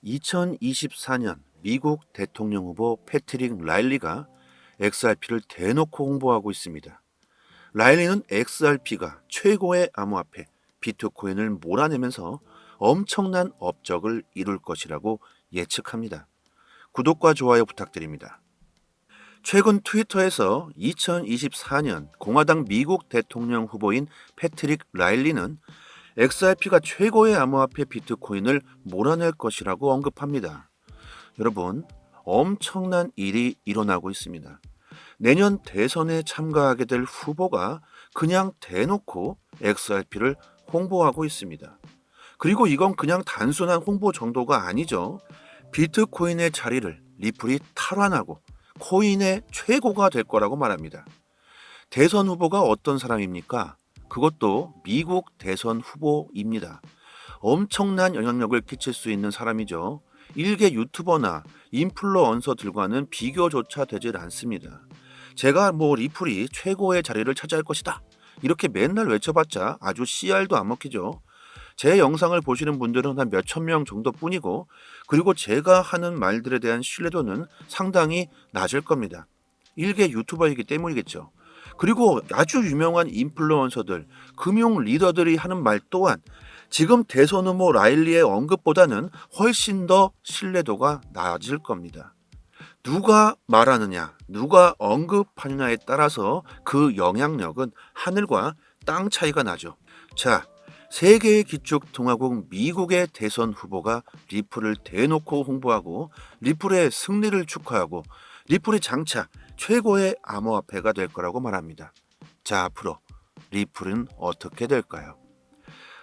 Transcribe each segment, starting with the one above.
2024년 미국 대통령 후보 패트릭 라일리가 XRP를 대놓고 홍보하고 있습니다. 라일리는 XRP가 최고의 암호화폐 비트코인을 몰아내면서 엄청난 업적을 이룰 것이라고 예측합니다. 구독과 좋아요 부탁드립니다. 최근 트위터에서 2024년 공화당 미국 대통령 후보인 패트릭 라일리는 XRP가 최고의 암호화폐 비트코인을 몰아낼 것이라고 언급합니다. 여러분, 엄청난 일이 일어나고 있습니다. 내년 대선에 참가하게 될 후보가 그냥 대놓고 XRP를 홍보하고 있습니다. 그리고 이건 그냥 단순한 홍보 정도가 아니죠. 비트코인의 자리를 리플이 탈환하고 코인의 최고가 될 거라고 말합니다. 대선 후보가 어떤 사람입니까? 그것도 미국 대선 후보입니다. 엄청난 영향력을 끼칠 수 있는 사람이죠. 일개 유튜버나 인플루언서들과는 비교조차 되질 않습니다. 제가 리플이 최고의 자리를 차지할 것이다, 이렇게 맨날 외쳐봤자 아주 씨알도 안 먹히죠. 제 영상을 보시는 분들은 한 몇천 명 정도뿐이고, 그리고 제가 하는 말들에 대한 신뢰도는 상당히 낮을 겁니다. 일개 유튜버이기 때문이겠죠. 그리고 아주 유명한 인플루언서들, 금융 리더들이 하는 말 또한 지금 대선 후보 라일리의 언급보다는 훨씬 더 신뢰도가 낮을 겁니다. 누가 말하느냐, 누가 언급하느냐에 따라서 그 영향력은 하늘과 땅 차이가 나죠. 자, 세계의 기축통화국 미국의 대선 후보가 리플을 대놓고 홍보하고 리플의 승리를 축하하고 리플이 장차 최고의 암호화폐가 될 거라고 말합니다. 자, 앞으로 리플은 어떻게 될까요?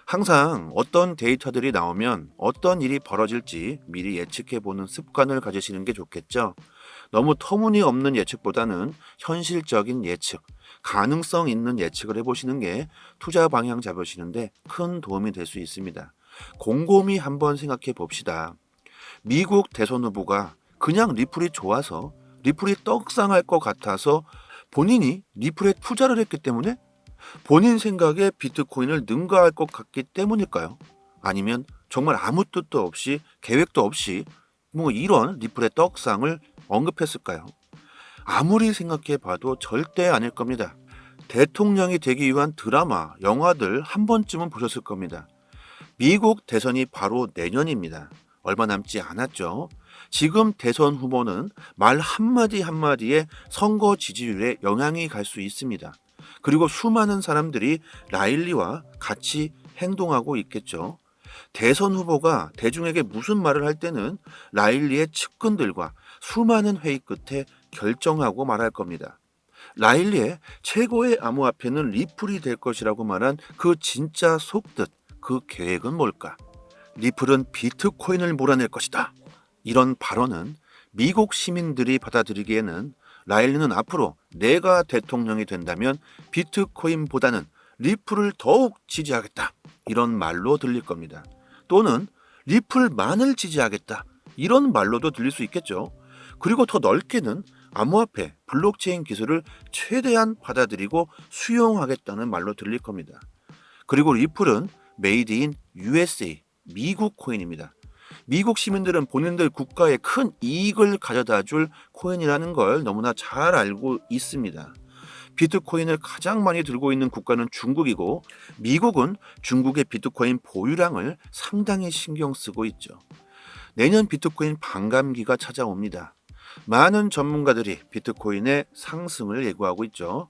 항상 어떤 데이터들이 나오면 어떤 일이 벌어질지 미리 예측해보는 습관을 가지시는 게 좋겠죠. 너무 터무니없는 예측보다는 현실적인 예측, 가능성 있는 예측을 해보시는 게 투자 방향 잡으시는데 큰 도움이 될 수 있습니다. 곰곰이 한번 생각해 봅시다. 미국 대선 후보가 그냥 리플이 좋아서, 리플이 떡상할 것 같아서 본인이 리플에 투자를 했기 때문에, 본인 생각에 비트코인을 능가할 것 같기 때문일까요? 아니면 정말 아무 뜻도 없이, 계획도 없이 이런 리플의 떡상을 언급했을까요? 아무리 생각해 봐도 절대 아닐 겁니다. 대통령이 되기 위한 드라마, 영화들 한 번쯤은 보셨을 겁니다. 미국 대선이 바로 내년입니다. 얼마 남지 않았죠. 지금 대선 후보는 말 한마디 한마디에 선거 지지율에 영향이 갈 수 있습니다. 그리고 수많은 사람들이 라일리와 같이 행동하고 있겠죠. 대선 후보가 대중에게 무슨 말을 할 때는 라일리의 측근들과 수많은 회의 끝에 결정하고 말할 겁니다. 라일리의 최고의 암호화폐는 리플이 될 것이라고 말한 그 진짜 속뜻, 그 계획은 뭘까? 리플은 비트코인을 몰아낼 것이다. 이런 발언은 미국 시민들이 받아들이기에는 라일리는 앞으로 내가 대통령이 된다면 비트코인보다는 리플을 더욱 지지하겠다, 이런 말로 들릴 겁니다. 또는 리플만을 지지하겠다, 이런 말로도 들릴 수 있겠죠. 그리고 더 넓게는 암호화폐, 블록체인 기술을 최대한 받아들이고 수용하겠다는 말로 들릴 겁니다. 그리고 리플은 메이드 인 USA, 미국 코인입니다. 미국 시민들은 본인들 국가에 큰 이익을 가져다 줄 코인이라는 걸 너무나 잘 알고 있습니다. 비트코인을 가장 많이 들고 있는 국가는 중국이고, 미국은 중국의 비트코인 보유량을 상당히 신경 쓰고 있죠. 내년 비트코인 반감기가 찾아옵니다. 많은 전문가들이 비트코인의 상승을 예고하고 있죠.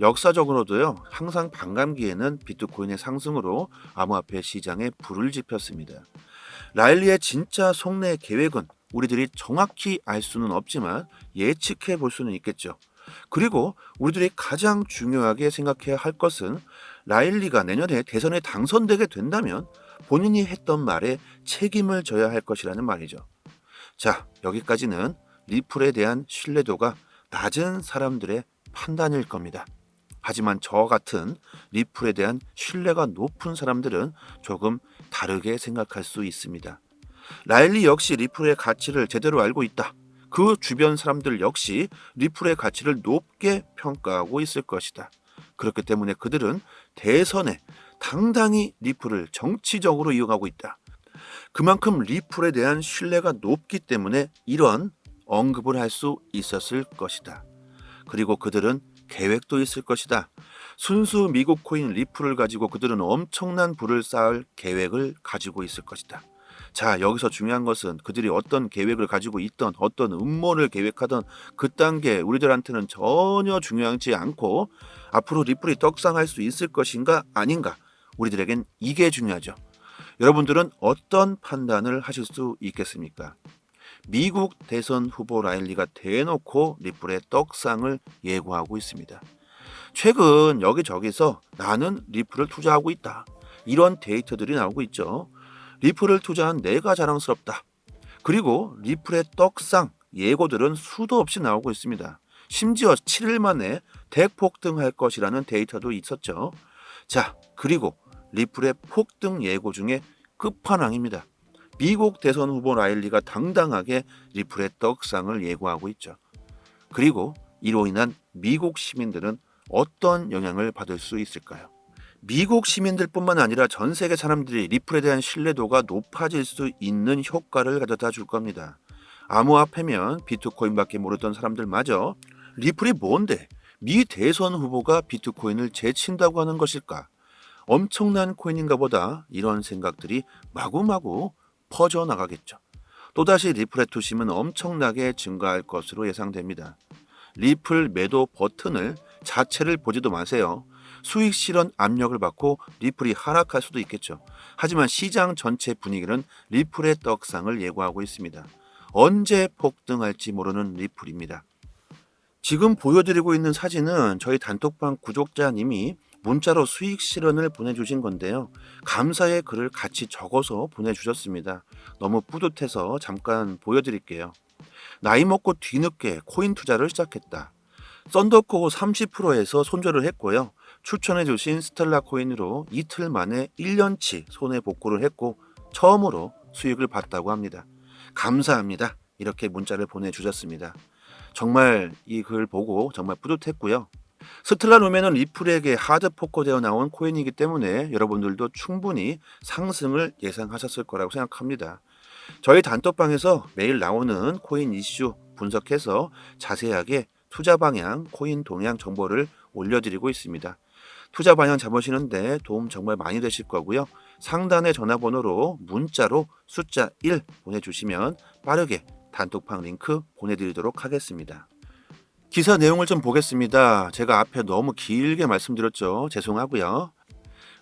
역사적으로도요, 항상 반감기에는 비트코인의 상승으로 암호화폐 시장에 불을 지폈습니다. 라일리의 진짜 속내 계획은 우리들이 정확히 알 수는 없지만 예측해 볼 수는 있겠죠. 그리고 우리들이 가장 중요하게 생각해야 할 것은, 라일리가 내년에 대선에 당선되게 된다면 본인이 했던 말에 책임을 져야 할 것이라는 말이죠. 자, 여기까지는 리플에 대한 신뢰도가 낮은 사람들의 판단일 겁니다. 하지만 저 같은 리플에 대한 신뢰가 높은 사람들은 조금 다르게 생각할 수 있습니다. 라일리 역시 리플의 가치를 제대로 알고 있다. 그 주변 사람들 역시 리플의 가치를 높게 평가하고 있을 것이다. 그렇기 때문에 그들은 대선에 당당히 리플을 정치적으로 이용하고 있다. 그만큼 리플에 대한 신뢰가 높기 때문에 이런 언급을 할 수 있었을 것이다. 그리고 그들은 계획도 있을 것이다. 순수 미국 코인 리플을 가지고 그들은 엄청난 부를 쌓을 계획을 가지고 있을 것이다. 자, 여기서 중요한 것은 그들이 어떤 계획을 가지고 있던, 어떤 음모를 계획하던 그딴 게 우리들한테는 전혀 중요하지 않고 앞으로 리플이 떡상할 수 있을 것인가 아닌가, 우리들에겐 이게 중요하죠. 여러분들은 어떤 판단을 하실 수 있겠습니까? 미국 대선 후보 라일리가 대놓고 리플의 떡상을 예고하고 있습니다. 최근 여기저기서 나는 리플을 투자하고 있다, 이런 데이터들이 나오고 있죠. 리플을 투자한 내가 자랑스럽다. 그리고 리플의 떡상 예고들은 수도 없이 나오고 있습니다. 심지어 7일 만에 대폭등할 것이라는 데이터도 있었죠. 자, 그리고 리플의 폭등 예고 중에 끝판왕입니다. 미국 대선 후보 라일리가 당당하게 리플의 떡상을 예고하고 있죠. 그리고 이로 인한 미국 시민들은 어떤 영향을 받을 수 있을까요? 미국 시민들뿐만 아니라 전 세계 사람들이 리플에 대한 신뢰도가 높아질 수 있는 효과를 가져다 줄 겁니다. 암호화폐면 비트코인밖에 모르던 사람들마저 리플이 뭔데 미 대선 후보가 비트코인을 제친다고 하는 것일까? 엄청난 코인인가 보다, 이런 생각들이 마구마구 퍼져나가겠죠. 또다시 리플의 투심은 엄청나게 증가할 것으로 예상됩니다. 리플 매도 버튼을 자체를 보지도 마세요. 수익 실현 압력을 받고 리플이 하락할 수도 있겠죠. 하지만 시장 전체 분위기는 리플의 떡상을 예고하고 있습니다. 언제 폭등할지 모르는 리플입니다. 지금 보여드리고 있는 사진은 저희 단톡방 구독자님이 문자로 수익 실현을 보내주신 건데요. 감사의 글을 같이 적어서 보내주셨습니다. 너무 뿌듯해서 잠깐 보여드릴게요. 나이 먹고 뒤늦게 코인 투자를 시작했다. 썬더코 30%에서 손절을 했고요. 추천해주신 스텔라 코인으로 이틀 만에 1년치 손해 복구를 했고 처음으로 수익을 봤다고 합니다. 감사합니다. 이렇게 문자를 보내주셨습니다. 정말 이 글 보고 정말 뿌듯했고요. 스텔라 루멘은 리플에게 하드포커되어 나온 코인이기 때문에 여러분들도 충분히 상승을 예상하셨을 거라고 생각합니다. 저희 단톡방에서 매일 나오는 코인 이슈 분석해서 자세하게 투자 방향, 코인 동향 정보를 올려드리고 있습니다. 투자 방향 잡으시는데 도움 정말 많이 되실 거고요. 상단의 전화번호로 문자로 숫자 1 보내주시면 빠르게 단톡방 링크 보내드리도록 하겠습니다. 기사 내용을 좀 보겠습니다. 제가 앞에 너무 길게 말씀드렸죠. 죄송하고요.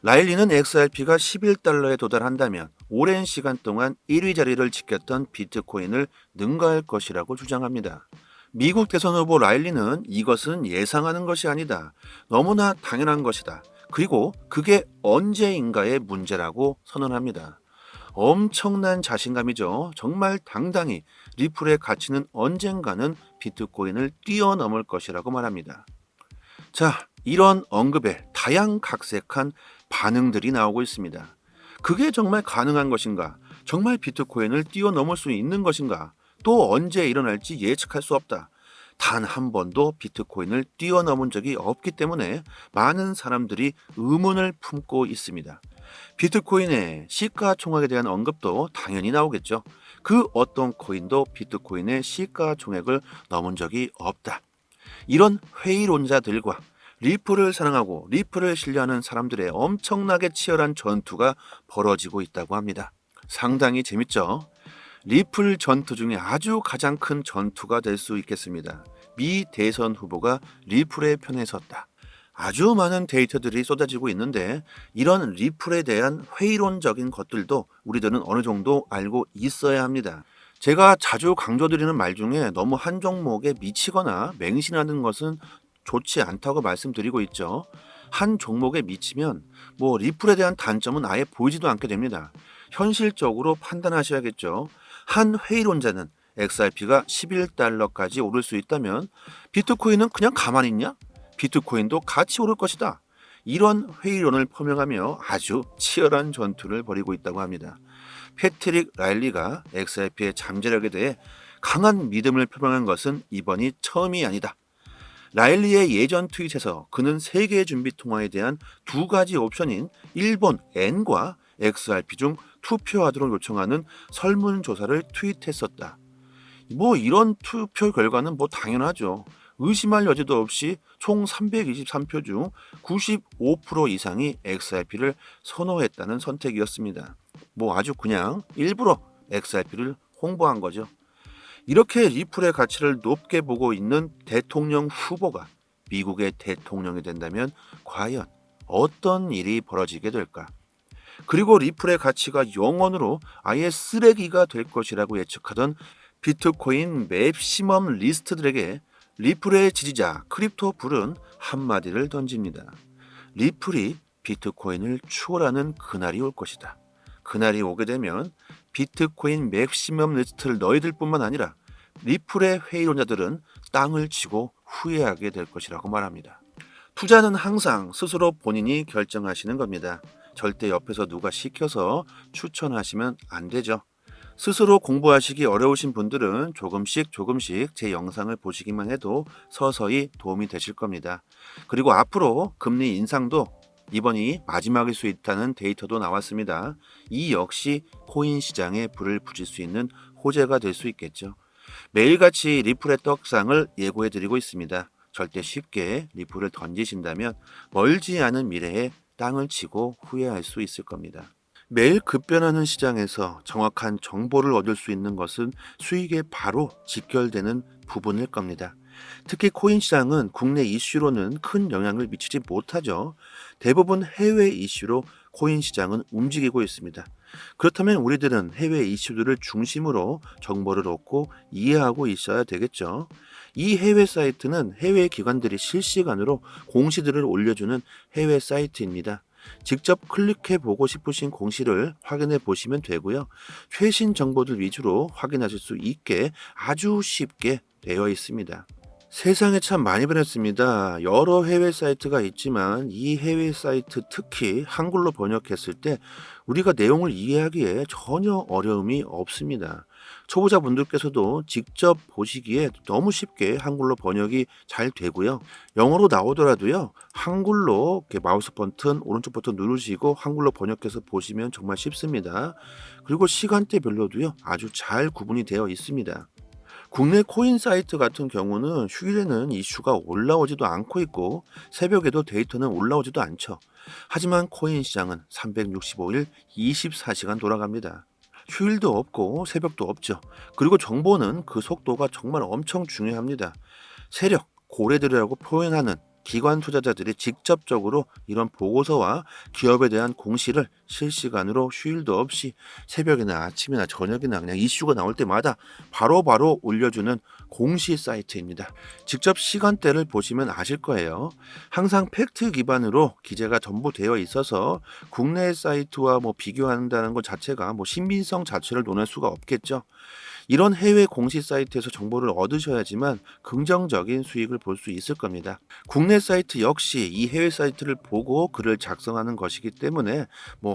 라일리는 XRP가 11달러에 도달한다면 오랜 시간 동안 1위 자리를 지켰던 비트코인을 능가할 것이라고 주장합니다. 미국 대선 후보 라일리는 이것은 예상하는 것이 아니다. 너무나 당연한 것이다. 그리고 그게 언제인가의 문제라고 선언합니다. 엄청난 자신감이죠. 정말 당당히 리플의 가치는 언젠가는 비트코인을 뛰어넘을 것이라고 말합니다. 자, 이런 언급에 다양각색한 반응들이 나오고 있습니다. 그게 정말 가능한 것인가? 정말 비트코인을 뛰어넘을 수 있는 것인가? 또 언제 일어날지 예측할 수 없다. 단 한 번도 비트코인을 뛰어넘은 적이 없기 때문에 많은 사람들이 의문을 품고 있습니다. 비트코인의 시가총액에 대한 언급도 당연히 나오겠죠. 그 어떤 코인도 비트코인의 시가총액을 넘은 적이 없다. 이런 회의론자들과 리플을 사랑하고 리플을 신뢰하는 사람들의 엄청나게 치열한 전투가 벌어지고 있다고 합니다. 상당히 재밌죠? 리플 전투 중에 아주 가장 큰 전투가 될 수 있겠습니다. 미 대선 후보가 리플의 편에 섰다. 아주 많은 데이터들이 쏟아지고 있는데 이런 리플에 대한 회의론적인 것들도 우리들은 어느 정도 알고 있어야 합니다. 제가 자주 강조드리는 말 중에 너무 한 종목에 미치거나 맹신하는 것은 좋지 않다고 말씀드리고 있죠. 한 종목에 미치면 리플에 대한 단점은 아예 보이지도 않게 됩니다. 현실적으로 판단하셔야겠죠. 한 회의론자는 XRP가 11달러까지 오를 수 있다면 비트코인은 그냥 가만히 있냐? 비트코인도 같이 오를 것이다. 이런 회의론을 표명하며 아주 치열한 전투를 벌이고 있다고 합니다. 패트릭 라일리가 XRP의 잠재력에 대해 강한 믿음을 표명한 것은 이번이 처음이 아니다. 라일리의 예전 트윗에서 그는 세계 준비 통화에 대한 두 가지 옵션인 일본 엔과 XRP 중 투표하도록 요청하는 설문조사를 트윗했었다. 뭐 이런 투표 결과는 뭐 당연하죠. 의심할 여지도 없이 총 323표 중 95% 이상이 XRP를 선호했다는 선택이었습니다. 뭐 아주 그냥 일부러 XRP를 홍보한 거죠. 이렇게 리플의 가치를 높게 보고 있는 대통령 후보가 미국의 대통령이 된다면 과연 어떤 일이 벌어지게 될까? 그리고 리플의 가치가 영원으로 아예 쓰레기가 될 것이라고 예측하던 비트코인 맥시멈 리스트들에게 리플의 지지자 크립토불은 한마디를 던집니다. 리플이 비트코인을 추월하는 그날이 올 것이다. 그날이 오게 되면 비트코인 맥시멈 리스트를 너희들 뿐만 아니라 리플의 회의론자들은 땅을 치고 후회하게 될 것이라고 말합니다. 투자는 항상 스스로 본인이 결정하시는 겁니다. 절대 옆에서 누가 시켜서 추천하시면 안 되죠. 스스로 공부하시기 어려우신 분들은 조금씩 제 영상을 보시기만 해도 서서히 도움이 되실 겁니다. 그리고 앞으로 금리 인상도 이번이 마지막일 수 있다는 데이터도 나왔습니다. 이 역시 코인 시장에 불을 붙일 수 있는 호재가 될 수 있겠죠. 매일같이 리플의 떡상을 예고해 드리고 있습니다. 절대 쉽게 리플을 던지신다면 멀지 않은 미래에 땅을 치고 후회할 수 있을 겁니다. 매일 급변하는 시장에서 정확한 정보를 얻을 수 있는 것은 수익에 바로 직결되는 부분일 겁니다. 특히 코인 시장은 국내 이슈로는 큰 영향을 미치지 못하죠. 대부분 해외 이슈로 코인 시장은 움직이고 있습니다. 그렇다면 우리들은 해외 이슈들을 중심으로 정보를 얻고 이해하고 있어야 되겠죠. 이 해외 사이트는 해외 기관들이 실시간으로 공시들을 올려주는 해외 사이트입니다. 직접 클릭해 보고 싶으신 공시를 확인해 보시면 되고요. 최신 정보들 위주로 확인하실 수 있게 아주 쉽게 되어 있습니다. 세상에 참 많이 변했습니다. 여러 해외 사이트가 있지만 이 해외 사이트 특히 한글로 번역했을 때 우리가 내용을 이해하기에 전혀 어려움이 없습니다. 초보자분들께서도 직접 보시기에 너무 쉽게 한글로 번역이 잘 되고요. 영어로 나오더라도요. 한글로 이렇게 마우스 버튼 오른쪽 버튼 누르시고 한글로 번역해서 보시면 정말 쉽습니다. 그리고 시간대별로도요. 아주 잘 구분이 되어 있습니다. 국내 코인 사이트 같은 경우는 휴일에는 이슈가 올라오지도 않고 있고 새벽에도 데이터는 올라오지도 않죠. 하지만 코인 시장은 365일 24시간 돌아갑니다. 휴일도 없고 새벽도 없죠. 그리고 정보는 그 속도가 정말 엄청 중요합니다. 세력, 고래들이라고 표현하는 기관 투자자들이 직접적으로 이런 보고서와 기업에 대한 공시를 실시간으로 휴일도 없이 새벽이나 아침이나 저녁이나 그냥 이슈가 나올 때마다 바로바로 올려주는 공시 사이트입니다. 직접 시간대를 보시면 아실 거예요. 항상 팩트 기반으로 기재가 전부 되어 있어서 국내 사이트와 비교한다는 것 자체가 신빙성 자체를 논할 수가 없겠죠. 이런 해외 공시 사이트에서 정보를 얻으셔야지만 긍정적인 수익을 볼 수 있을 겁니다. 국내 사이트 역시 이 해외 사이트를 보고 글을 작성하는 것이기 때문에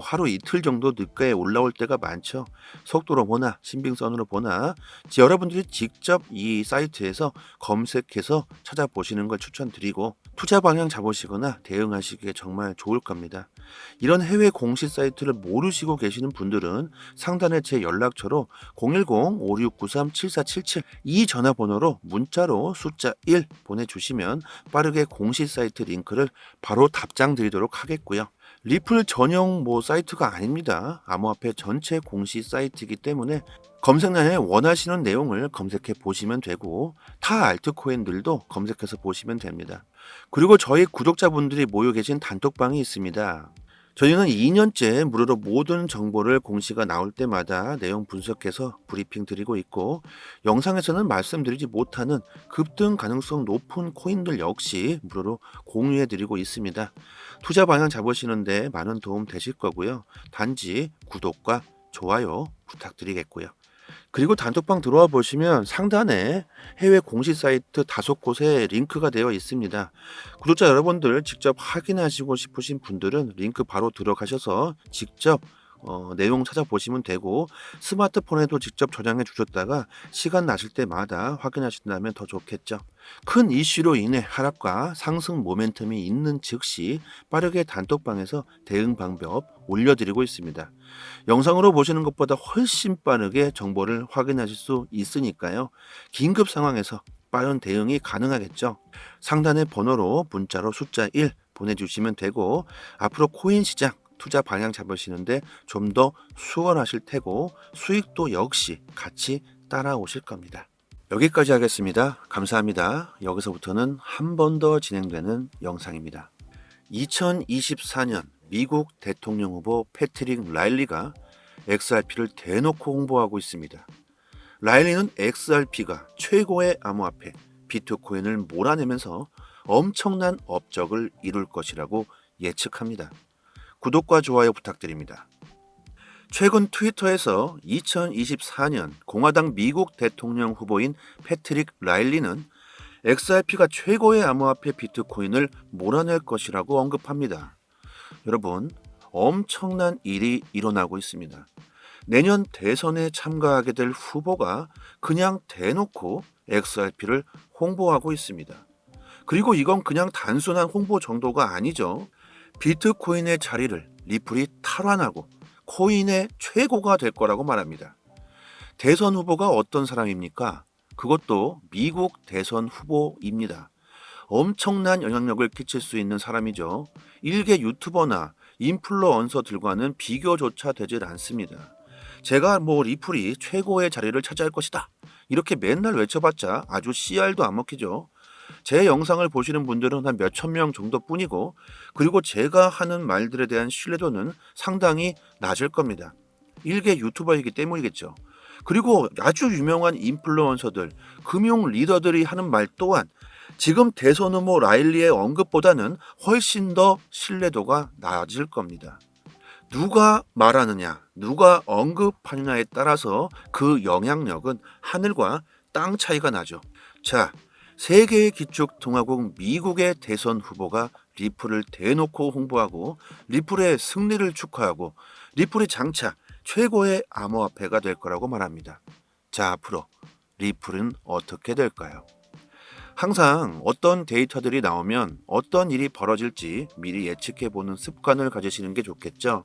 하루 이틀 정도 늦게 올라올 때가 많죠. 속도로 보나 신빙성으로 보나 여러분들이 직접 이 사이트에서 검색해서 찾아보시는 걸 추천드리고 투자 방향 잡으시거나 대응하시기에 정말 좋을 겁니다. 이런 해외 공시 사이트를 모르시고 계시는 분들은 상단에 제 연락처로 010-5693-7477 이 전화번호로 문자로 숫자 1 보내주시면 빠르게 공시 사이트 링크를 바로 답장 드리도록 하겠고요. 리플 전용 사이트가 아닙니다. 암호화폐 전체 공시 사이트이기 때문에 검색란에 원하시는 내용을 검색해 보시면 되고 타 알트코인들도 검색해서 보시면 됩니다. 그리고 저희 구독자분들이 모여 계신 단톡방이 있습니다. 저희는 2년째 무료로 모든 정보를 공시가 나올 때마다 내용 분석해서 브리핑 드리고 있고 영상에서는 말씀드리지 못하는 급등 가능성 높은 코인들 역시 무료로 공유해 드리고 있습니다. 투자 방향 잡으시는데 많은 도움 되실 거고요. 단지 구독과 좋아요 부탁드리겠고요. 그리고 단톡방 들어와 보시면 상단에 해외 공시 사이트 5곳에 링크가 되어 있습니다. 구독자 여러분들 직접 확인하시고 싶으신 분들은 링크 바로 들어가셔서 직접 내용 찾아보시면 되고 스마트폰에도 직접 저장해 주셨다가 시간 나실 때마다 확인하신다면 더 좋겠죠. 큰 이슈로 인해 하락과 상승 모멘텀이 있는 즉시 빠르게 단톡방에서 대응 방법 올려드리고 있습니다. 영상으로 보시는 것보다 훨씬 빠르게 정보를 확인하실 수 있으니까요. 긴급 상황에서 빠른 대응이 가능하겠죠. 상단의 번호로 문자로 숫자 1 보내주시면 되고 앞으로 코인 시장 투자 방향 잡으시는데 좀 더 수월하실 테고 수익도 역시 같이 따라오실 겁니다. 여기까지 하겠습니다. 감사합니다. 여기서부터는 한 번 더 진행되는 영상입니다. 2024년 미국 대통령 후보 패트릭 라일리가 XRP를 대놓고 홍보하고 있습니다. 라일리는 XRP가 최고의 암호화폐 비트코인을 몰아내면서 엄청난 업적을 이룰 것이라고 예측합니다. 구독과 좋아요 부탁드립니다. 최근 트위터에서 2024년 공화당 미국 대통령 후보인 패트릭 라일리는 XRP가 최고의 암호화폐 비트코인을 몰아낼 것이라고 언급합니다. 여러분, 엄청난 일이 일어나고 있습니다. 내년 대선에 참가하게 될 후보가 그냥 대놓고 XRP를 홍보하고 있습니다. 그리고 이건 그냥 단순한 홍보 정도가 아니죠. 비트코인의 자리를 리플이 탈환하고 코인의 최고가 될 거라고 말합니다. 대선 후보가 어떤 사람입니까? 그것도 미국 대선 후보입니다. 엄청난 영향력을 끼칠 수 있는 사람이죠. 일개 유튜버나 인플루언서들과는 비교조차 되질 않습니다. 제가 리플이 최고의 자리를 차지할 것이다 이렇게 맨날 외쳐봤자 아주 씨알도 안 먹히죠. 제 영상을 보시는 분들은 한 몇천 명 정도뿐이고 그리고 제가 하는 말들에 대한 신뢰도는 상당히 낮을 겁니다. 일개 유튜버이기 때문이겠죠. 그리고 아주 유명한 인플루언서들, 금융 리더들이 하는 말 또한 지금 대선 후보 라일리의 언급보다는 훨씬 더 신뢰도가 낮을 겁니다. 누가 말하느냐, 누가 언급하느냐에 따라서 그 영향력은 하늘과 땅 차이가 나죠. 자, 세계의 기축통화국 미국의 대선 후보가 리플을 대놓고 홍보하고 리플의 승리를 축하하고 리플이 장차 최고의 암호화폐가 될 거라고 말합니다. 자, 앞으로 리플은 어떻게 될까요? 항상 어떤 데이터들이 나오면 어떤 일이 벌어질지 미리 예측해보는 습관을 가지시는 게 좋겠죠.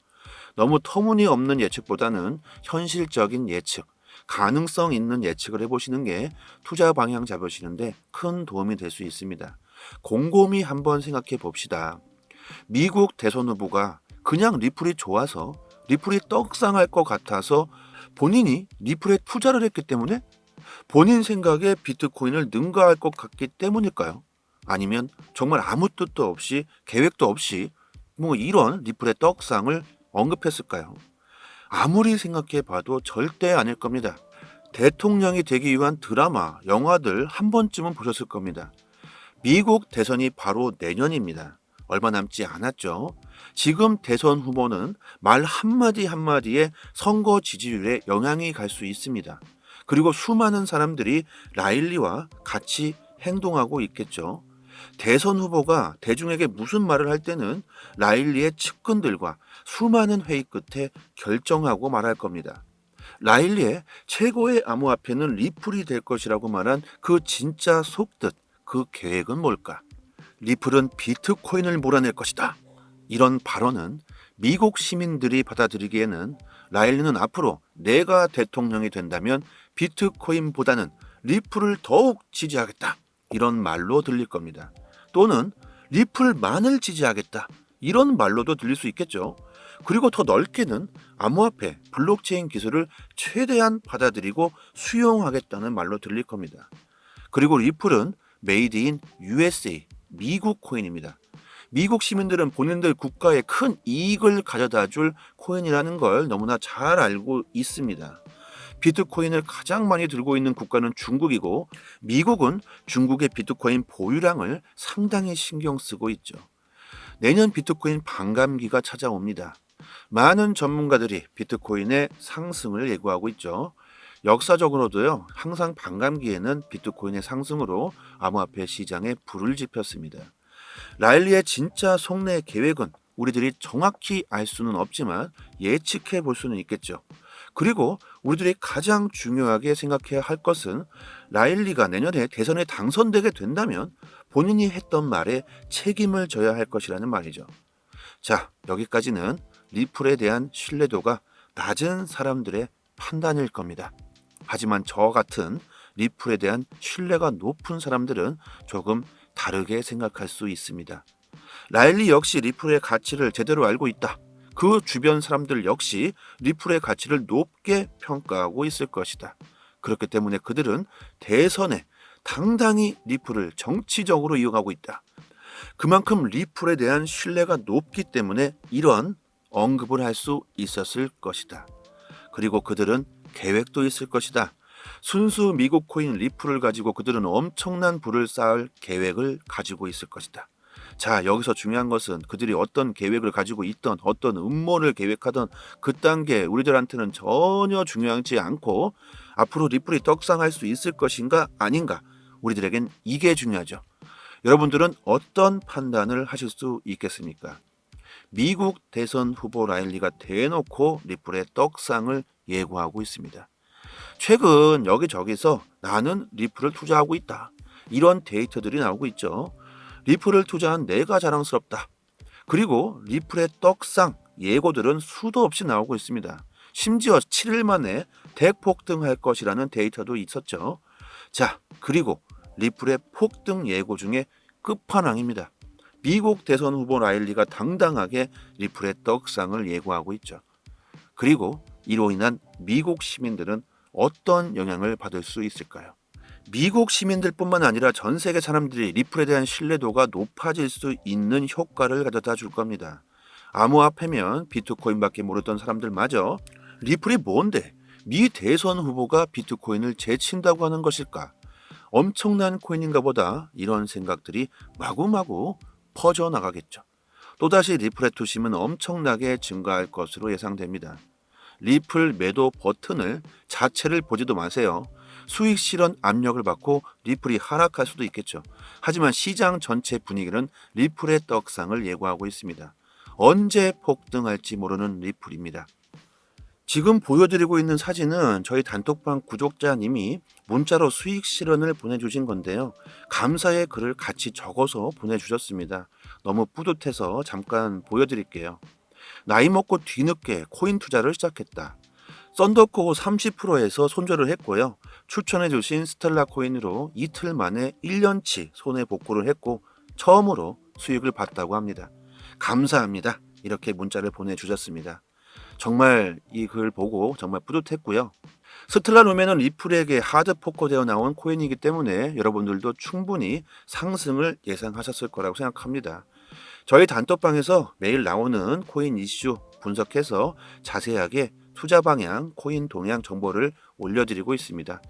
너무 터무니없는 예측보다는 현실적인 예측, 가능성 있는 예측을 해보시는 게 투자 방향 잡으시는데 큰 도움이 될 수 있습니다. 곰곰이 한번 생각해 봅시다. 미국 대선 후보가 그냥 리플이 좋아서 리플이 떡상할 것 같아서 본인이 리플에 투자를 했기 때문에 본인 생각에 비트코인을 능가할 것 같기 때문일까요? 아니면 정말 아무 뜻도 없이 계획도 없이 이런 리플의 떡상을 언급했을까요? 아무리 생각해 봐도 절대 아닐 겁니다. 대통령이 되기 위한 드라마, 영화들 한 번쯤은 보셨을 겁니다. 미국 대선이 바로 내년입니다. 얼마 남지 않았죠. 지금 대선 후보는 말 한마디 한마디에 선거 지지율에 영향이 갈 수 있습니다. 그리고 수많은 사람들이 라일리와 같이 행동하고 있겠죠. 대선 후보가 대중에게 무슨 말을 할 때는 라일리의 측근들과 수많은 회의 끝에 결정하고 말할 겁니다. 라일리의 최고의 암호화폐는 리플이 될 것이라고 말한 그 진짜 속뜻, 그 계획은 뭘까? 리플은 비트코인을 몰아낼 것이다. 이런 발언은 미국 시민들이 받아들이기에는 라일리는 앞으로 내가 대통령이 된다면 비트코인보다는 리플을 더욱 지지하겠다. 이런 말로 들릴 겁니다. 또는 리플만을 지지하겠다. 이런 말로도 들릴 수 있겠죠. 그리고 더 넓게는 암호화폐, 블록체인 기술을 최대한 받아들이고 수용하겠다는 말로 들릴 겁니다. 그리고 리플은 메이드 인 USA, 미국 코인입니다. 미국 시민들은 본인들 국가에 큰 이익을 가져다 줄 코인이라는 걸 너무나 잘 알고 있습니다. 비트코인을 가장 많이 들고 있는 국가는 중국이고 미국은 중국의 비트코인 보유량을 상당히 신경 쓰고 있죠. 내년 비트코인 반감기가 찾아옵니다. 많은 전문가들이 비트코인의 상승을 예고하고 있죠. 역사적으로도요, 항상 반감기에는 비트코인의 상승으로 암호화폐 시장에 불을 지폈습니다. 라일리의 진짜 속내 계획은 우리들이 정확히 알 수는 없지만 예측해 볼 수는 있겠죠. 그리고 우리들이 가장 중요하게 생각해야 할 것은 라일리가 내년에 대선에 당선되게 된다면 본인이 했던 말에 책임을 져야 할 것이라는 말이죠. 자, 여기까지는 리플에 대한 신뢰도가 낮은 사람들의 판단일 겁니다. 하지만 저 같은 리플에 대한 신뢰가 높은 사람들은 조금 다르게 생각할 수 있습니다. 라일리 역시 리플의 가치를 제대로 알고 있다. 그 주변 사람들 역시 리플의 가치를 높게 평가하고 있을 것이다. 그렇기 때문에 그들은 대선에 당당히 리플을 정치적으로 이용하고 있다. 그만큼 리플에 대한 신뢰가 높기 때문에 이런 언급을 할 수 있었을 것이다. 그리고 그들은 계획도 있을 것이다. 순수 미국 코인 리플을 가지고 그들은 엄청난 부를 쌓을 계획을 가지고 있을 것이다. 자, 여기서 중요한 것은 그들이 어떤 계획을 가지고 있던 어떤 음모를 계획하던 그딴 게 우리들한테는 전혀 중요하지 않고 앞으로 리플이 떡상할 수 있을 것인가 아닌가, 우리들에겐 이게 중요하죠. 여러분들은 어떤 판단을 하실 수 있겠습니까? 미국 대선 후보 라일리가 대놓고 리플의 떡상을 예고하고 있습니다. 최근 여기저기서 나는 리플을 투자하고 있다, 이런 데이터들이 나오고 있죠. 리플을 투자한 내가 자랑스럽다. 그리고 리플의 떡상 예고들은 수도 없이 나오고 있습니다. 심지어 7일 만에 대폭등할 것이라는 데이터도 있었죠. 자, 그리고 리플의 폭등 예고 중에 끝판왕입니다. 미국 대선 후보 라일리가 당당하게 리플의 떡상을 예고하고 있죠. 그리고 이로 인한 미국 시민들은 어떤 영향을 받을 수 있을까요? 미국 시민들뿐만 아니라 전 세계 사람들이 리플에 대한 신뢰도가 높아질 수 있는 효과를 가져다 줄 겁니다. 암호화폐면 비트코인밖에 모르던 사람들마저 리플이 뭔데 미 대선 후보가 비트코인을 제친다고 하는 것일까? 엄청난 코인인가 보다, 이런 생각들이 마구마구 퍼져나가겠죠. 또다시 리플의 투심은 엄청나게 증가할 것으로 예상됩니다. 리플 매도 버튼을 자체를 보지도 마세요. 수익 실현 압력을 받고 리플이 하락할 수도 있겠죠. 하지만 시장 전체 분위기는 리플의 떡상을 예고하고 있습니다. 언제 폭등할지 모르는 리플입니다. 지금 보여드리고 있는 사진은 저희 단톡방 구독자님이 문자로 수익 실현을 보내주신 건데요. 감사의 글을 같이 적어서 보내주셨습니다. 너무 뿌듯해서 잠깐 보여드릴게요. 나이 먹고 뒤늦게 코인 투자를 시작했다. 썬더코 30%에서 손절을 했고요. 추천해주신 스텔라 코인으로 이틀 만에 1년치 손해 복구를 했고 처음으로 수익을 봤다고 합니다. 감사합니다. 이렇게 문자를 보내주셨습니다. 정말 이 글 보고 정말 뿌듯했고요. 스텔라 루멘은 리플에게 하드포커되어 나온 코인이기 때문에 여러분들도 충분히 상승을 예상하셨을 거라고 생각합니다. 저희 단톡방에서 매일 나오는 코인 이슈 분석해서 자세하게 투자 방향, 코인 동향 정보를 올려드리고 있습니다.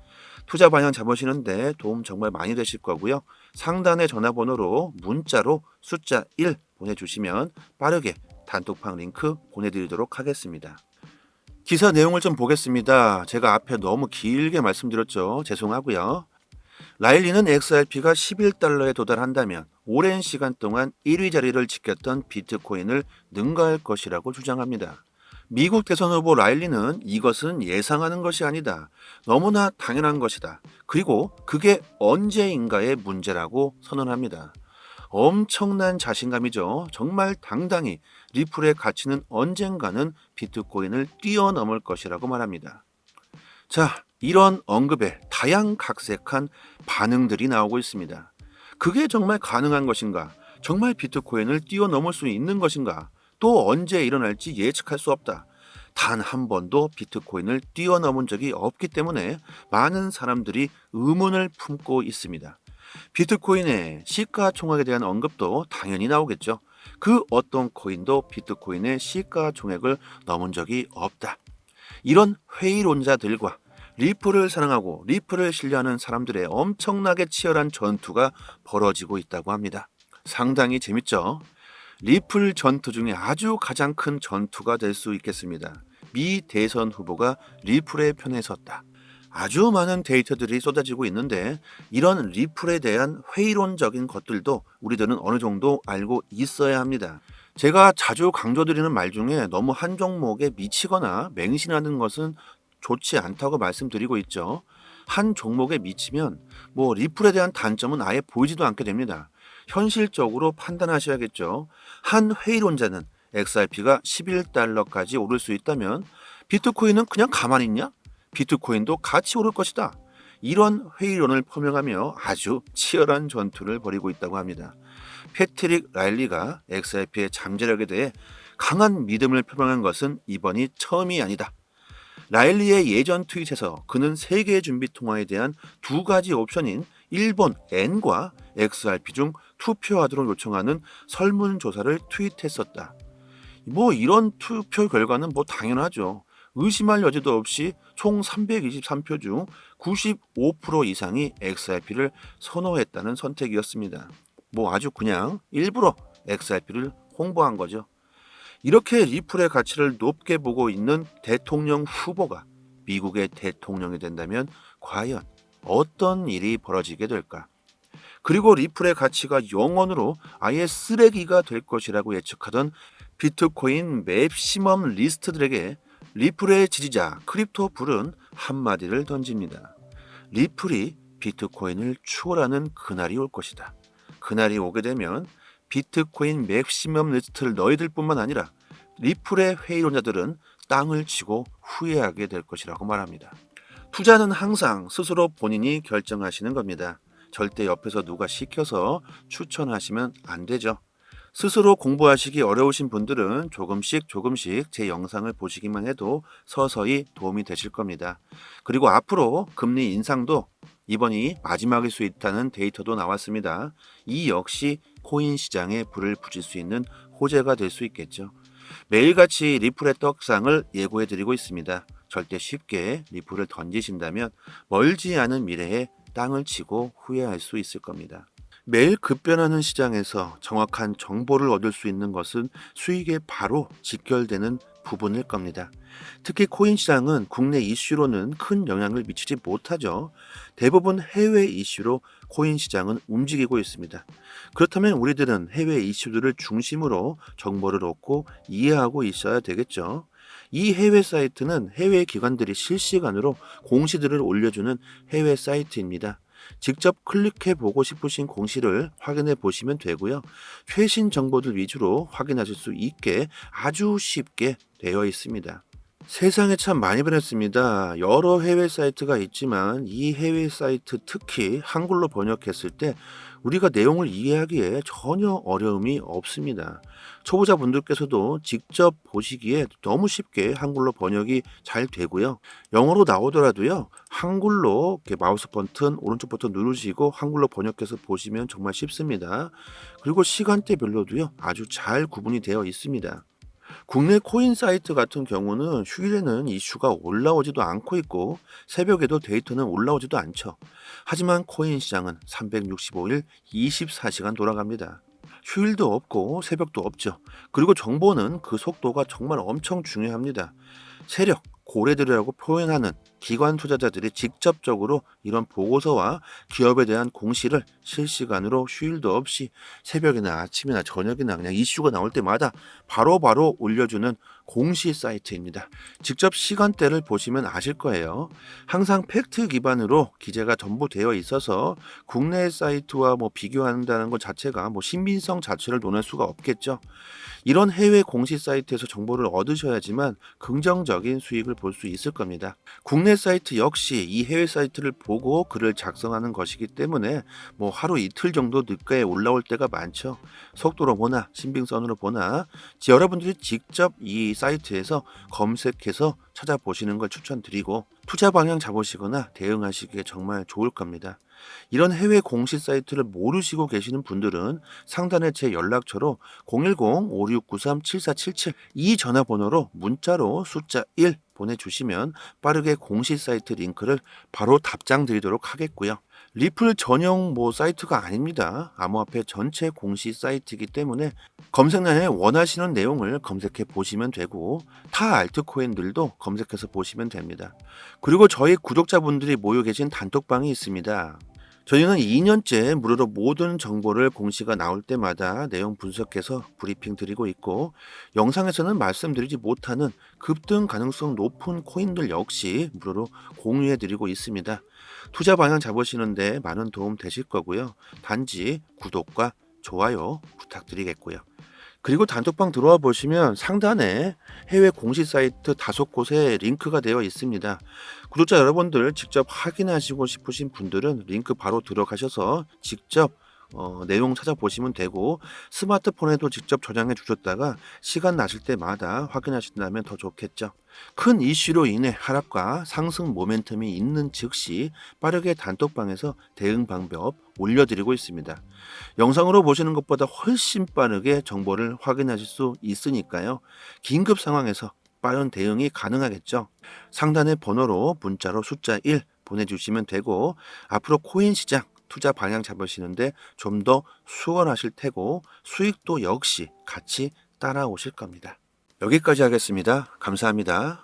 투자 방향 잡으시는데 도움 정말 많이 되실 거고요. 상단의 전화번호로 문자로 숫자 1 보내주시면 빠르게 단톡방 링크 보내드리도록 하겠습니다. 기사 내용을 좀 보겠습니다. 제가 앞에 너무 길게 말씀드렸죠. 죄송하고요. 라일리는 XRP가 11달러에 도달한다면 오랜 시간 동안 1위 자리를 지켰던 비트코인을 능가할 것이라고 주장합니다. 미국 대선 후보 라일리는 이것은 예상하는 것이 아니다. 너무나 당연한 것이다. 그리고 그게 언제인가의 문제라고 선언합니다. 엄청난 자신감이죠. 정말 당당히 리플의 가치는 언젠가는 비트코인을 뛰어넘을 것이라고 말합니다. 자, 이런 언급에 다양각색한 반응들이 나오고 있습니다. 그게 정말 가능한 것인가? 정말 비트코인을 뛰어넘을 수 있는 것인가? 또 언제 일어날지 예측할 수 없다. 단 한 번도 비트코인을 뛰어넘은 적이 없기 때문에 많은 사람들이 의문을 품고 있습니다. 비트코인의 시가총액에 대한 언급도 당연히 나오겠죠. 그 어떤 코인도 비트코인의 시가총액을 넘은 적이 없다. 이런 회의론자들과 리플을 사랑하고 리플을 신뢰하는 사람들의 엄청나게 치열한 전투가 벌어지고 있다고 합니다. 상당히 재밌죠? 리플 전투 중에 아주 가장 큰 전투가 될 수 있겠습니다. 미 대선 후보가 리플의 편에 섰다. 아주 많은 데이터들이 쏟아지고 있는데 이런 리플에 대한 회의론적인 것들도 우리들은 어느 정도 알고 있어야 합니다. 제가 자주 강조드리는 말 중에 너무 한 종목에 미치거나 맹신하는 것은 좋지 않다고 말씀드리고 있죠. 한 종목에 미치면 리플에 대한 단점은 아예 보이지도 않게 됩니다. 현실적으로 판단하셔야겠죠. 한 회의론자는 XRP가 11달러까지 오를 수 있다면 비트코인은 그냥 가만히 있냐? 비트코인도 같이 오를 것이다. 이런 회의론을 표명하며 아주 치열한 전투를 벌이고 있다고 합니다. 패트릭 라일리가 XRP의 잠재력에 대해 강한 믿음을 표명한 것은 이번이 처음이 아니다. 라일리의 예전 트윗에서 그는 세계 준비 통화에 대한 두 가지 옵션인 일본 엔과 XRP 중 투표하도록 요청하는 설문조사를 트윗했었다. 이런 투표 결과는 당연하죠. 의심할 여지도 없이 총 323표 중 95% 이상이 XRP를 선호했다는 선택이었습니다. 아주 그냥 일부러 XRP를 홍보한 거죠. 이렇게 리플의 가치를 높게 보고 있는 대통령 후보가 미국의 대통령이 된다면 과연 어떤 일이 벌어지게 될까? 그리고 리플의 가치가 영원으로 아예 쓰레기가 될 것이라고 예측하던 비트코인 맥시멈 리스트들에게 리플의 지지자 크립토불은 한마디를 던집니다. 리플이 비트코인을 추월하는 그날이 올 것이다. 그날이 오게 되면 비트코인 맥시멈 리스트를 너희들뿐만 아니라 리플의 회의론자들은 땅을 치고 후회하게 될 것이라고 말합니다. 투자는 항상 스스로 본인이 결정하시는 겁니다. 절대 옆에서 누가 시켜서 추천하시면 안 되죠. 스스로 공부하시기 어려우신 분들은 조금씩 제 영상을 보시기만 해도 서서히 도움이 되실 겁니다. 그리고 앞으로 금리 인상도 이번이 마지막일 수 있다는 데이터도 나왔습니다. 이 역시 코인 시장에 불을 붙일 수 있는 호재가 될 수 있겠죠. 매일같이 리플의 떡상을 예고해 드리고 있습니다. 절대 쉽게 리플을 던지신다면 멀지 않은 미래에 땅을 치고 후회할 수 있을 겁니다. 매일 급변하는 시장에서 정확한 정보를 얻을 수 있는 것은 수익에 바로 직결되는 부분일 겁니다. 특히 코인 시장은 국내 이슈로는 큰 영향을 미치지 못하죠. 대부분 해외 이슈로 코인 시장은 움직이고 있습니다. 그렇다면 우리들은 해외 이슈들을 중심으로 정보를 얻고 이해하고 있어야 되겠죠. 이 해외 사이트는 해외 기관들이 실시간으로 공시들을 올려주는 해외 사이트입니다. 직접 클릭해 보고 싶으신 공시를 확인해 보시면 되고요. 최신 정보들 위주로 확인하실 수 있게 아주 쉽게 되어 있습니다. 세상에 참 많이 변했습니다. 여러 해외 사이트가 있지만 이 해외 사이트 특히 한글로 번역했을 때 우리가 내용을 이해하기에 전혀 어려움이 없습니다. 초보자분들께서도 직접 보시기에 너무 쉽게 한글로 번역이 잘 되고요. 영어로 나오더라도요. 한글로 이렇게 마우스 버튼 오른쪽 버튼 누르시고 한글로 번역해서 보시면 정말 쉽습니다. 그리고 시간대별로도요. 아주 잘 구분이 되어 있습니다. 국내 코인 사이트 같은 경우는 휴일에는 이슈가 올라오지도 않고 있고 새벽에도 데이터는 올라오지도 않죠. 하지만 코인 시장은 365일 24시간 돌아갑니다. 휴일도 없고 새벽도 없죠. 그리고 정보는 그 속도가 정말 엄청 중요합니다. 세력, 고래들이라고 표현하는 기관 투자자들이 직접적으로 이런 보고서와 기업에 대한 공시를 실시간으로 휴일도 없이 새벽이나 아침이나 저녁이나 그냥 이슈가 나올 때마다 바로바로 올려주는 공시 사이트입니다. 직접 시간대를 보시면 아실 거예요. 항상 팩트 기반으로 기재가 전부 되어 있어서 국내 사이트와 비교한다는 것 자체가 신빙성 자체를 논할 수가 없겠죠. 이런 해외 공시 사이트에서 정보를 얻으셔야지만 긍정적인 수익을 볼 수 있을 겁니다. 국내 사이트 역시 이 해외 사이트를 보고 글을 작성하는 것이기 때문에 하루 이틀 정도 늦게 올라올 때가 많죠. 속도로 보나 신빙성으로 보나 여러분들이 직접 이 사이트에서 검색해서 찾아보시는 걸 추천드리고 투자 방향 잡으시거나 대응하시기에 정말 좋을 겁니다. 이런 해외 공시 사이트를 모르시고 계시는 분들은 상단에 제 연락처로 010-5693-7477 이 전화번호로 문자로 숫자 1 보내주시면 빠르게 공시 사이트 링크를 바로 답장 드리도록 하겠고요. 리플 전용 사이트가 아닙니다. 암호화폐 전체 공시 사이트이기 때문에 검색란에 원하시는 내용을 검색해 보시면 되고 타 알트코인들도 검색해서 보시면 됩니다. 그리고 저희 구독자분들이 모여 계신 단톡방이 있습니다. 저희는 2년째 무료로 모든 정보를 공시가 나올 때마다 내용 분석해서 브리핑 드리고 있고, 영상에서는 말씀드리지 못하는 급등 가능성 높은 코인들 역시 무료로 공유해 드리고 있습니다. 투자 방향 잡으시는데 많은 도움 되실 거고요. 단지 구독과 좋아요 부탁드리겠고요. 그리고 단톡방 들어와 보시면 상단에 해외 공시 사이트 5곳에 링크가 되어 있습니다. 구독자 여러분들 직접 확인하시고 싶으신 분들은 링크 바로 들어가셔서 직접 내용 찾아보시면 되고, 스마트폰에도 직접 저장해 주셨다가 시간 나실 때마다 확인하신다면 더 좋겠죠. 큰 이슈로 인해 하락과 상승 모멘텀이 있는 즉시 빠르게 단톡방에서 대응 방법 올려드리고 있습니다. 영상으로 보시는 것보다 훨씬 빠르게 정보를 확인하실 수 있으니까요. 긴급 상황에서 빠른 대응이 가능하겠죠. 상단의 번호로 문자로 숫자 1 보내주시면 되고, 앞으로 코인 시장 투자 방향 잡으시는데 좀 더 수월하실 테고, 수익도 역시 같이 따라오실 겁니다. 여기까지 하겠습니다. 감사합니다.